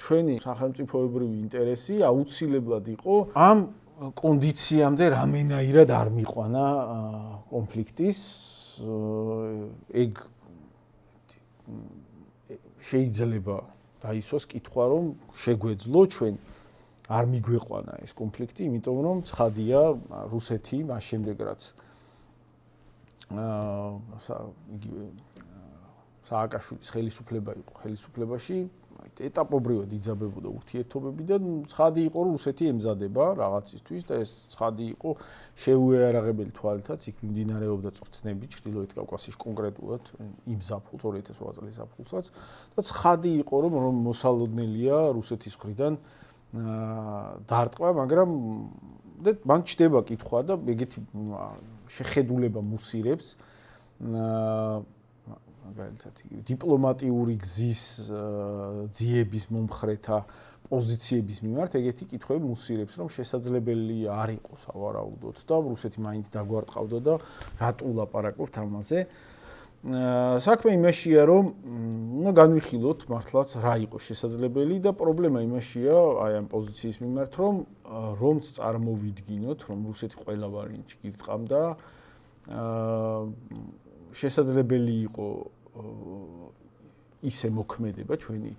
ჩვენი სახელმწიფოებრივი ინტერესი აუცილებლად იყო ამ კონდიციამდე რამენაირად არ მიყვანა კონფლიქტის ეგ შეიძლება დაისვას კითხვა რომ შეგვეძლო ჩვენ არ მიგვეყვანა ეს კონფლიქტი იმიტომ რომ ცხადია რუსეთი მას შემდეგ რაც სააკაშვილის ხელისუფლება იყო ხელისუფლებაში ეტაპობრივად იძაბებოდა ურთიერთობები და ცხადი იყო რომ რუსეთი ემზადება რაღაცისთვის და ეს ცხადი იყო შეუიარაღებელი თვალითაც იქ მიმდინარეობდა წვრთნები ჩრდილოეთ კავკასიაში კონკრეტულად იმ ზაფხულს 2008 წლის ზაფხულსაც და ცხადი იყო რომ მოსალოდნელია რუსეთის მხრიდან დარტყმა მაგრამ მან ჩდება კითხვა და ეგეთი შეხედულება მუსირებს მაგალითად დიპლომატიური გზის ძიების მომხრეთა პოზიციების მიმართ ეგეთი კითხვები მუსირებს რომ შესაძლებელი არ იყოს ავარაუდოთ და რუსეთი მაინც დაგვარტყავდა და რატო ვლაპარაკობთ ამაზე საქმე იმაშია რომ უნდა განვიხილოთ მართლაც რა იყო შესაძლებელი და პრობლემა იმაშია აი ამ პოზიციის მიმართ რომც წარმოვიდგინოთ რომ რუსეთი ყველა ვარიანტში გირტყამდა შესაძლებელი იყო ისე მოქმედება ჩვენი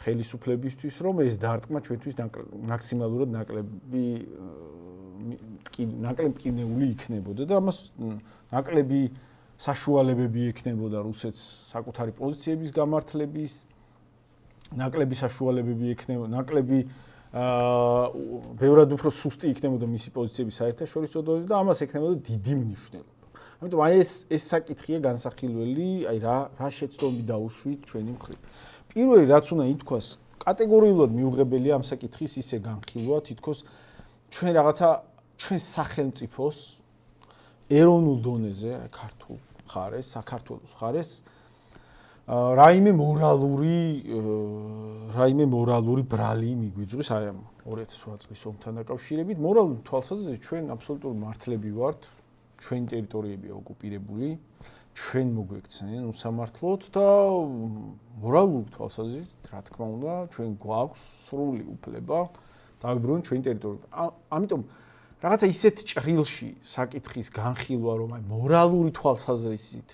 ხელისუფლებისთვის რომ ეს დარტყმა ჩვენთვის მაქსიმალურად ნაკლებ ტკინეული იქნებოდა და ამას ნაკლები საშუალებები ექნებოდა რუსეთს საკუთარი პოზიციების გამართლების ნაკლები საშუალებები ექნებოდა ნაკლები ბევრად უფრო სუსტი იქნებოდა მისი პოზიციები საერთაშორისო დონეზე და ამას ექნებოდა დიდი მნიშვნელობა ამიტომ აი ეს საკითხია განსახილველი, აი რა შეცდომები დაუშვით ჩვენი მხრივ. პირველი რაც უნდა ითქვას, კატეგორიულად მიუღებელია ამ საკითხის ისე განხილვა, თითქოს ჩვენ რაღაცა ჩვენს სახელმწიფოს ეროვნულ დონეზე, აი ქართულ მხარეს, საქართველოს მხარეს რაიმე მორალური ბრალი მიგვიძღვის აი ამ 2008 წლის ომთან დაკავშირებით. მორალური თვალსაზრისით ჩვენ აბსოლუტური მართლები ვართ. ჩვენ ტერიტორიებია ოკუპირებული, ჩვენ მოგვექცნენ უსამართლოდ და მორალური თვალსაზრისით, რა თქმა უნდა, ჩვენ გვაქვს სრული უფლება დავიბრუნოთ ჩვენი ტერიტორიები. ამიტომ რაღაცა ისეთ ჭრილში საკითხის განხილვა, რომ აი მორალური თვალსაზრისით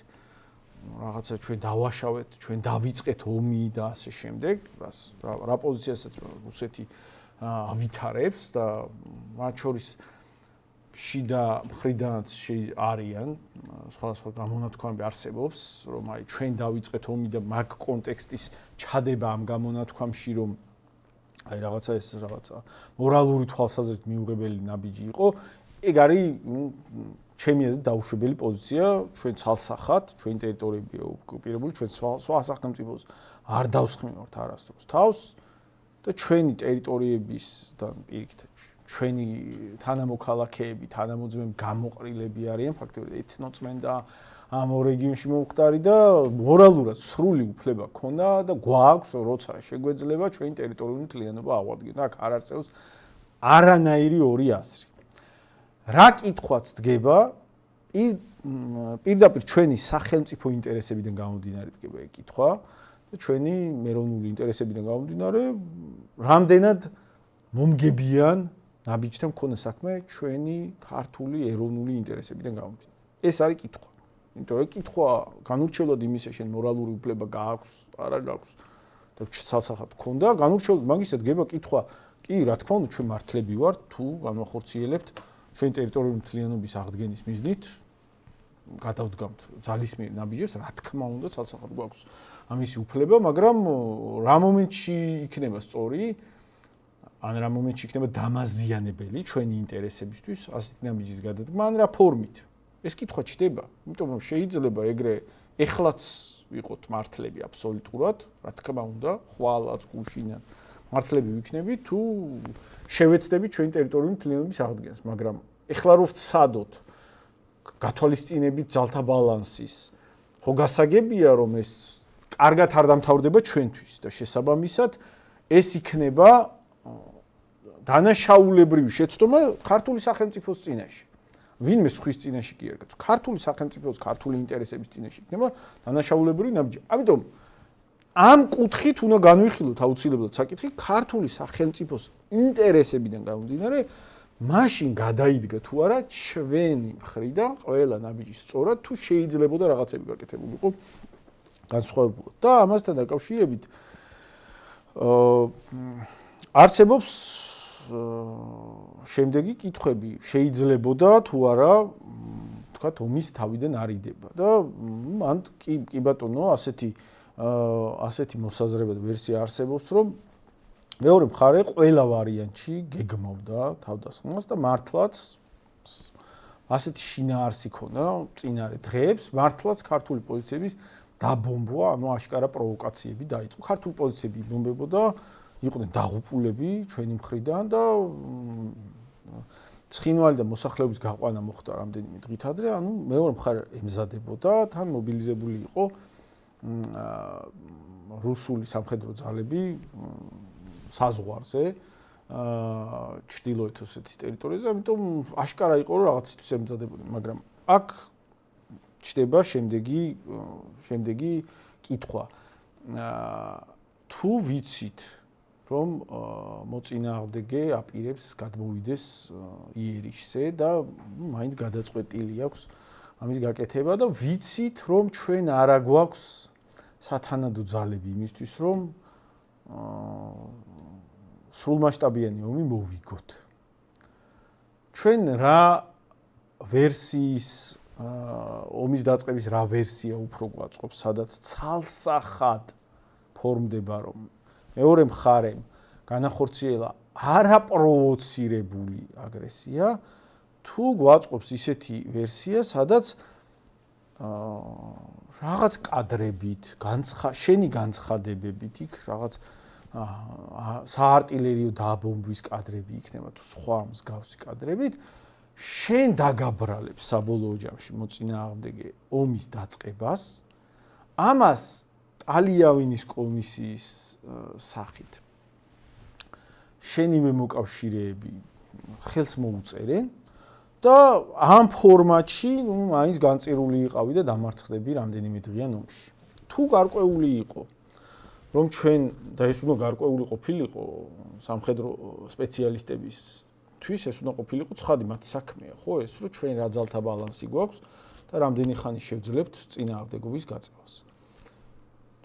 რაღაცა ჩვენ დავაშავეთ, ჩვენ დავიწყეთ ომი და ასე შემდეგ, რა პოზიციასაც რუსეთი ავითარებს და მათ შორის შიდა მხრიდანაც არიან სხვადასხვა გამონათქვამები არსებობს რომ აი ჩვენ დავიწყეთ ომი და მაგ კონტექსტის ჩადება ამ გამონათქვამში რომ აი რაღაცა მორალური თვალსაზრისით მიუღებელი ნაბიჯი იყო ეგ არის ჩემი აზრით დაუშვებელი პოზიცია ჩვენ ცალსახად ჩვენი ტერიტორიებია ოკუპირებული ჩვენ სხვა სახელმწიფოს არ დავსხმევართ არასდროს თავს და ჩვენი ტერიტორიების და პირიქით ჩვენი თანამოქალაქეები, თანამოძმეები გამოყრილები არიან ფაქტობრივად ეთნოწმენდა ამ რეგიონში მომხდარი და მორალურად სრული უფლება ქონდა და გვაქვს როცა შეგვეძლება ჩვენი ტერიტორიული მთლიანობა აღვადგინოთ. აქ არ არსებობს არანაირი ორი აზრი. რა კითხვაც დგება პირდაპირ ჩვენი სახელმწიფო ინტერესებიდან გამომდინარე დგება ეგ კითხვა და ჩვენი ეროვნული ინტერესებიდან გამომდინარე რამდენად მომგებიან ნაბიჯთან მქონდა საქმე ჩვენი ქართული ეროვნული ინტერესებიდან გამომდინარე. ეს არის კითხვა. იმიტომ რომ კითხვა განურჩევლად იმისა შენ მორალური უფლება გააქვს, არა გააქვს და ცალსახად ქონდა, განურჩევლად მაგისად გება კითხვა, კი, რა თქმა უნდა, ჩვენ მართლები ვართ, თუ განახორციელებთ ჩვენ ტერიტორიული მთლიანობის აღდგენის მიზნით გადავდგამთ ძალისმიერ ნაბიჯებს, რა თქმა უნდა, ცალსახად გვაქვს ამისი უფლება, მაგრამ რა მომენტში იქნება სწორი ან რა მომენტში იქნება დამაზიანებელი ჩვენი ინტერესებისთვის ასეთი ნაბიჯის გადადგმა ან რა ფორმით ეს კითხვა ჩდება იმიტომ რომ შეიძლება ეგრე ეხლაც ვიყოთ მართლები აბსოლუტურად რა თქმა უნდა ხვალაც გუშინან მართლები ვიქნებით თუ შევეცდებით ჩვენი ტერიტორიული მთლიანობის აღდგენას მაგრამ ეხლა რო ვცადოთ გათვალისწინებით ძალთა ბალანსის ხო გასაგებია რომ ეს კარგად არ დამთავრდება ჩვენთვის და შესაბამისად ეს იქნება დანაშაულებრივი შეცდომა ქართული სახელმწიფოს წინაშე. ვინმე სხვის წინაშე კი არ გაწ. ქართული სახელმწიფოს ქართული ინტერესების წინაშე იქნება დანაშაულებრივი ნაბიჯი. ამიტომ ამ კუთხით უნდა განვიხილოთ აუცილებლად საკითხი ქართული სახელმწიფოს ინტერესებიდან გამომდინარე, მაშინ გადაიდგა თუ არა ჩვენი მხრიდან ყველა ნაბიჯი სწორად თუ შეიძლებოდა რაღაცები გაკეთებულიყო განსხვავებულად. და ამასთან დაკავშირებით არსებობს შემდეგი კითხვები, შეიძლებოდა თუ არა თქვათ ომის თავიდან არიდება და მან კი ბატონო ასეთი მოსაზრება და ვერსია არსებობს, რომ მეორე მხარე ყველა ვარიანტში გეგმავდა თავდასხმას და მართლაც ასეთი შინაარსი ქონდა წინარე დღეებს, მართლაც ქართული პოზიციების დაბომბვა, ანუ აშკარა პროვოკაციები დაიწყო. ქართული პოზიციები იბომბებოდა, იყვნენ დაღუპულები ჩვენი მხრიდან და ცხინვალი და მოსახლეობის გაყვანა მოხდა რამდენიმე დღით ადრე, ანუ მეორე მხარე ემზადებოდა, თან მობილიზებული იყო რუსული სამხედრო ძალები საზღვარზე ჩრდილოეთ ოსეთის ტერიტორიაზე, ამიტომ აშკარა იყო რომ რაღაცისთვის ემზადებოდნენ, მაგრამ აქ ჩდება შემდეგი კითხვა. თუ ვიცით რომ მოწინააღმდეგე აპირებს გადმოვიდეს იერიშზე და მაინც გადაწყვეტილი აქვს ამის გაკეთება და ვიცით რომ ჩვენ არა გვაქვს სათანადო ძალები იმისთვის რომ სრულმასშტაბიანი ომი მოვიგოთ. ჩვენ რა ვერსიის ომის დაწყების რა ვერსია უფრო გვაწყობს, სადაც ცალსახად ფორმდება რომ მეორე მხარემ განახორციელა არაპროვოცირებული აგრესია, თუ გვაწყობს ისეთი ვერსია, სადაც რაღაც კადრებით, შენი განცხადებებით იქ რაღაც საარტილერიო დაბომბვის კადრები იქნება თუ სხვა მსგავსი კადრებით, შენ დაგაბრალებს საბოლოო ჯამში მოწინააღმდეგე ომის დაწყებას, ამას ტალიავილის კომისიის სახით შენივე მოკავშირეები ხელს მოუწერენ და ამ ფორმატში მაინც განწირული იყავი და დამარცხდები რამდენიმე დღიან ომში. თუ გარკვეული იყო რომ ჩვენ და ეს უნდა გარკვეული ყოფილიყო სამხედრო სპეციალისტებისთვის, ეს უნდა ყოფილიყო ცხადი მათი საქმეა, ხო, ეს რომ ჩვენ რა ძალთა ბალანსი გვაქვს და რამდენი ხანი შევძლებთ წინააღმდეგობის გაწევას.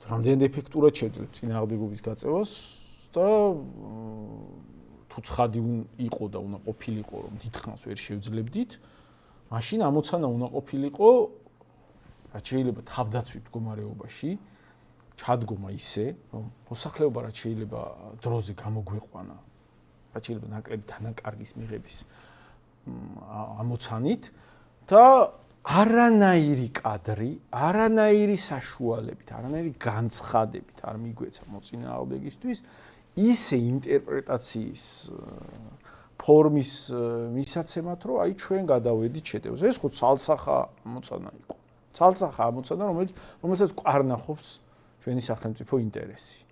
რამდენი ეფექტურად შევძლებთ წინააღმდეგობის გაწევას და თუ ცხადი იყო და უნდა ყოფილიყო რომ დიდხანს ვერ შევძლებდით, მაშინ ამოცანა უნდა ყოფილიყო რაც შეიძლება თავდაცვით მდგომარეობაში ჩადგომა ისე, რომ მოსახლეობა რაც შეიძლება დროზე გამოგვეყვანა, რაც შეიძლება ნაკლები დანაკარგის მიღების ამოცანით და არანაირი კადრი, არანაირი საშუალებით, არანაირი განცხადებით არ მიგვეცა მოწინააღმდეგისთვის ისე ინტერპრეტაციის ფორმის მისაცემად, რომ აი ჩვენ გადავედით შეტევას. ეს ხო ცალსახა ამოცანა იყო. ცალსახა ამოცანა, რომელსაც ყარნახობს ჩვენი სახელმწიფო ინტერესი.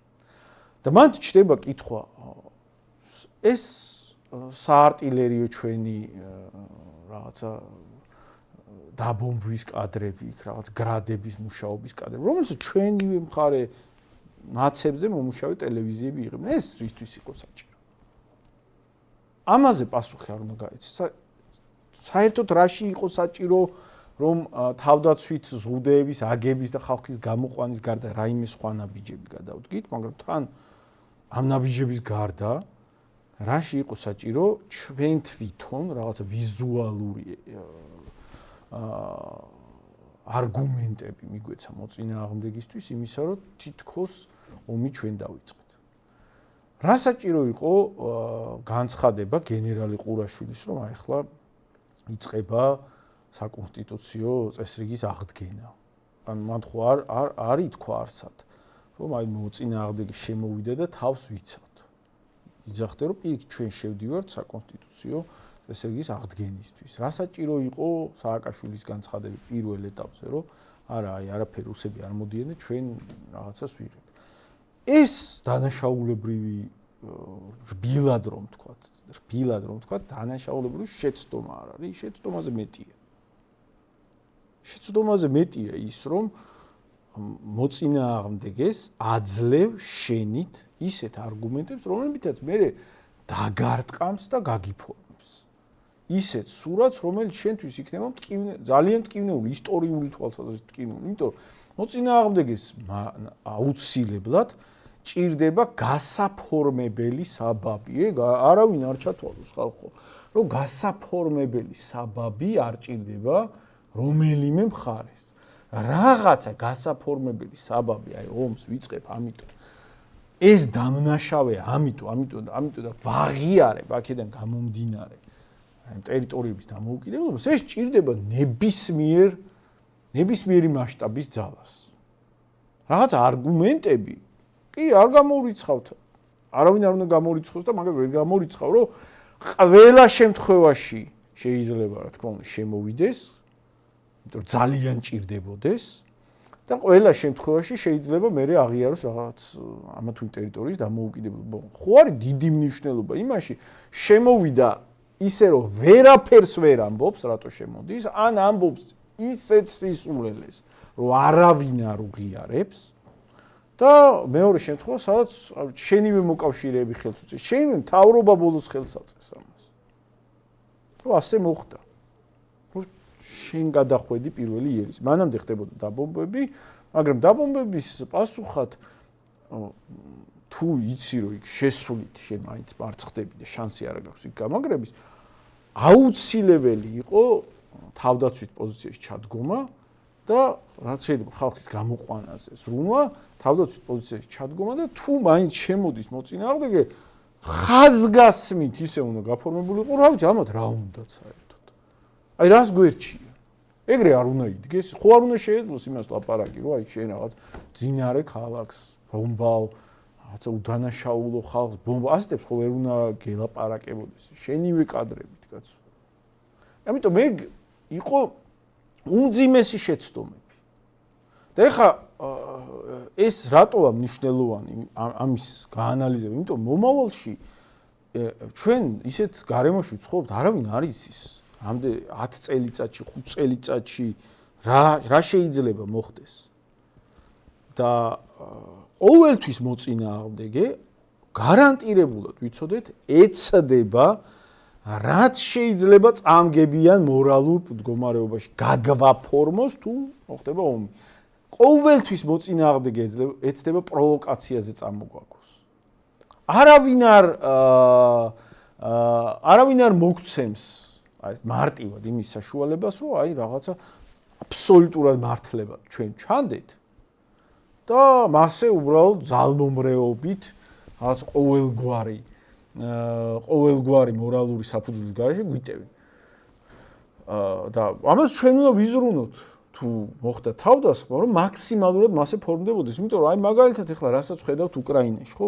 და მან ჩდება კითხვა, ეს საარტილერიო ჩვენი რაღაცა დაბომბვის კადრები, რაღაც გრადების მუშაობის კადრები, რომელსაც ჩვენივე მხარე ნაცებზე მომუშავე ტელევიზიები იღებენ. ეს რისთვის იყო საჭირო? ამაზე პასუხი არ უნდა გაეცეს. საერთოდ რაში იყო საჭირო, რომ თავდაცვით ზღუდეების, აგების და ხალხის გამოყვანის გარდა რაიმე სხვა ნაბიჯები გადავდგით, მაგრამ თან ამ ნაბიჯების გარდა რაში იყო საჭირო ჩვენ თვითონ რაღაცა ვიზუალური არგუმენტები მიგვეცა მოწინააღმდეგისთვის იმისა, რომ თითქოს ომი ჩვენ დავიწყეთ. რა საჭირო იყო განცხადება გენერალი ყურაშვილის, რომ აი ახლა იწყება საკონსტიტუციო წესრიგის აღდგენა. ან მან ხო არ ითქვა არსად, რომ აი მოწინააღმდეგე შემოვიდა და თავს ვიცავთ. იძახდა, რომ პირიქით ჩვენ შევდივართ საკონსტიტუციო წესრიგის აღდგენისთვის. რა საჭირო იყო სააკაშვილის განცხადები პირველ ეტაპზე, რომ არა, აი არაფერი რუსები არ მოდიოდნენ, ჩვენ რაღაცას ვიღებთ. ეს დანაშაულებრივი რბილად რომ თქვათ, დანაშაულებრივი შეცდომა არ არის, შეცდომაზე მეტია. შეცდომაზე მეტია ის, რომ მოწინააღმდეგეს აძლევ შენით ისეთ არგუმენტებს, რომლებითაც მე დაგარტყამს და გაგიფორმებს. ისეთ სურათს, რომელიც შენთვის იქნება ძალიან მტკივნეული, ისტორიული თვალსაზრისით მტკივნეული, იმიტომ რომ მოწინააღმდეგეს აუცილებლად ჭირდება გასაფორმებელი საბაბი. არავინ არ ჩათვალოს ხალხო, რომ გასაფორმებელი საბაბი არ ჭირდება რომელიმე მხარეს. რაღაცა გასაფორმებელი საბაბი, აი ომს ვიწყებ, ამიტომ ეს დამნაშავეა, ამიტომ და ვაღიარებ აქედან გამომდინარე ტერიტორიების დამოუკიდებლობას, ეს ჭირდება ნებისმიერი მასშტაბის ძალას. რაღაც არგუმენტები კი არ გამორიცხავთ. არავინ არ უნდა გამორიცხოს და მაგრამ ვერ გამორიცხავ, რომ ყველა შემთხვევაში შეიძლება რა თქმა უნდა შემოვიდეს, იმიტომ რომ ძალიან ჭირდებოდეს და ყველა შემთხვევაში შეიძლება მე აღიაროს რაღაც ამა თუ იმ ტერიტორიის დამოუკიდებლობა. ხო არის დიდი მნიშვნელობა იმაში, შემოვიდა ისე რომ ვერაფერს ვერ ამბობს, რატო შემოდის, ან ამბობს ისეთ სისულელეს, რომ არავინ არ უღიარებს და მეორე შემთხვევა, სადაც შენივე მოკავშირეები ხელს უწევს, შენივე მთავრობა ბოლოს ხელს აწევს ამას. რომ ასე მოხდა. რომ შენ გადახვედი პირველი იერის. მანამდე ხდებოდა დაბომბვები, მაგრამ დაბომბების პასუხად თუ იცი რომ იქ შესულით შენ მაინც მარცხდები და შანსი არ გაქვს იქ გამაგრების, აუცილებელი იყო თავდაცვით პოზიციაში ჩადგომა და რაც შეიძლება ხალხის გამოყვანაზე ზრუნვა, თავდაცვით პოზიციაში ჩადგომა და თუ მაინც შემოდის მოწინააღმდეგე, ხაზგასმით ისე უნდა გაფორმებული იყო, რა ვიცი, ამათ რა უნდა საერთოდ. აი რას გვერდჩია? ეგრე არ უნდა იდგეს, ხო არ უნდა შეეძლოს იმას ლაპარაკი, რომ აი შენ რაღაც ძინარე ქალაქს ბომბავ, რაღაცა უდანაშაულო ხალხს ბომბა, ასეთებს ხო ვერ უნდა გელაპარაკებოდეს, შენივე კადრებით კაცო. ამიტომ მე იყო უმძიმესი შეცდომები. და ეხლა ეს რატოა მნიშვნელოვანი ამის გაანალიზება, იმიტომ მომავალში ჩვენ ისეთ გარემოში ვცხოვრობთ, არავინ არ იცის, ამდე 10 წელიწადში, 5 წელიწადში რა შეიძლება მოხდეს. და ყოველთვის მოწინააღმდეგე გარანტირებულად ვიცოდეთ, ეცდება რაც შეიძლება წამგებიან მორალურ მდგომარეობაში გაგვაფორმოს თუ მოხდება ომი. ყოველთვის მოწინააღმდეგე ეცდება პროვოკაციაზე წამოგვაქოს. არავინ არ მოგცემს აი მარტივად იმის საშუალებას, რომ აი რაღაცა აბსოლუტურად მართლება ჩვენ ჩანდეთ და მასე უბრალოდ ძალმომრეობით რაღაც ყოველგვარი მორალური საფუძვლის გარეშე გვიტევენ. და ამას ჩვენ უნდა ვიზრუნოთ თუ მოხდა თავდასხმა, რომ მაქსიმალურად მასე ფორმდებოდეს, იმიტომ რომ აი მაგალითად ეხლა რასაც ხედავთ უკრაინაში, ხო,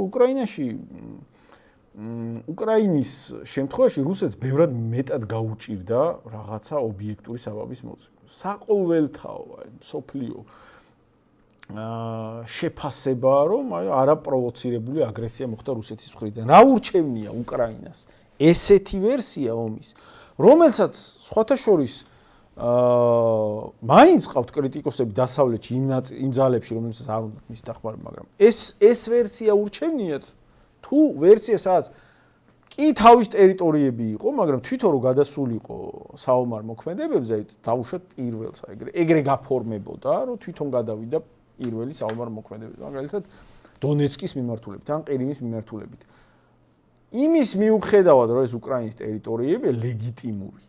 უკრაინის შემთხვევაში რუსეთს ბევრად მეტად გაუჭირდა რაღაცა ობიექტური საბაბის მოწმობა. საყოველთაო აი მსოფლიო შეფასება, რომ აი არაპროვოცირებული აგრესია მოხდა რუსეთის მხრიდან. რა ურჩევნია უკრაინას? ესეთი ვერსია ომის, რომელსაც სხვათა შორის მაინც ყავთ კრიტიკოსები დასავლეთში იმ ძალებში, რომელსაც არ უნდათ მის დახმარება, მაგრამ ეს ვერსია ურჩევნიათ თუ ვერსია, სადაც კი თავის ტერიტორიები იყო, მაგრამ თვითონ რო გადასულიყო საომარ მოქმედებებზე, აი დავუშვათ პირველს, ეგრე გაფორმებოდა, რომ თვითონ გადავიდა პირველი საომარ მოქმედებებზე, მაგალითად დონეცკის მიმართულებით, ან ყირიმის მიმართულებით. იმის მიუხედავად, რომ ეს უკრაინის ტერიტორიები ლეგიტიმური.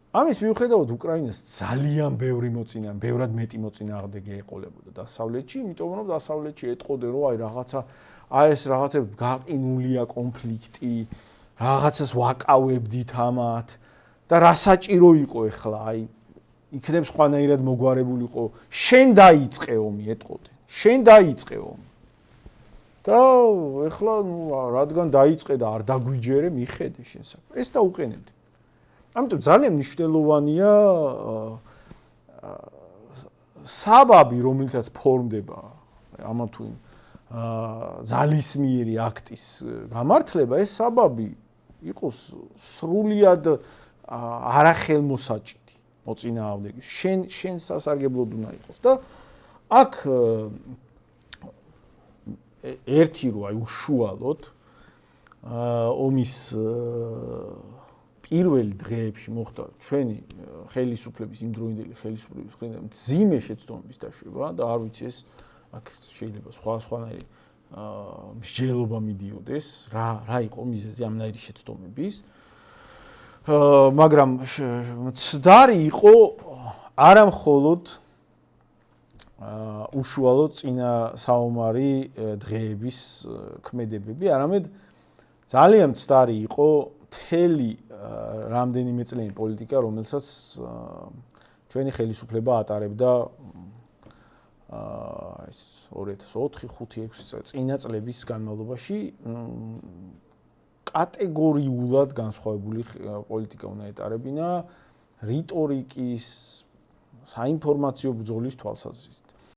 ამის მიუხედავად უკრაინას ძალიან ბევრად მეტი მოწინააღმდეგე ეყოლებოდა დასავლეთში, იმიტომ რომ დასავლეთში ეტყოდნენ, რომ აი რაღაცა ეს რაღაცები გაყინულია კონფლიქტი, რაღაცას ვაკავებდით ამათ და რა საჭირო იყო ეხლა, აი იქნებ სხვანაირად მოგვარებულიყო, შენ დაიწყე ომი ეტყოდნენ, შენ დაიწყე ომი. და ეხლა რადგან დაიწყე და არ დაგვიჯერე, მიხედე შენ საქმე. ეს დაუყენებდი. ამიტომ ძალიან მნიშვნელოვანია საბაბი, რომელთაც ფორმდება ამა თუ იმ ძალისმიერი აქტის გამართლება, ეს საბაბი იყოს სრულიად არახელმოსაჭიდი მოწინააღმდეგის. შენ სასარგებლოდ უნდა იყოს და აქ ერთი რო აი უშუალოდ ომის პირველი დღეებში მოხდა ჩვენი ხელისუფლების იმდროინდელი ხელისუფლების მხრიდან მძიმე შეცდომების დაშვება და არ ვიცი ეს აქ შეიძლება სხვანაირი მსჯელობა მიდიოდეს რა იყო მიზეზი ამნაირი შეცდომების მაგრამ ცდარი იყო არა მხოლოდ უშუალოდ წინა საომარი დღეების ქმედებები არამედ ძალიან ცდარი იყო მთელი რამდენიმე წლიანი პოლიტიკა რომელსაც ჩვენი ხელისუფლება ატარებდა ეს 2004-5-6 წინა წლების განმავლობაში კატეგორიულად განსხვავებული პოლიტიკა უნდა ეტარებინა რიტორიკის საინფორმაციო ბრძოლის თვალსაზრისით.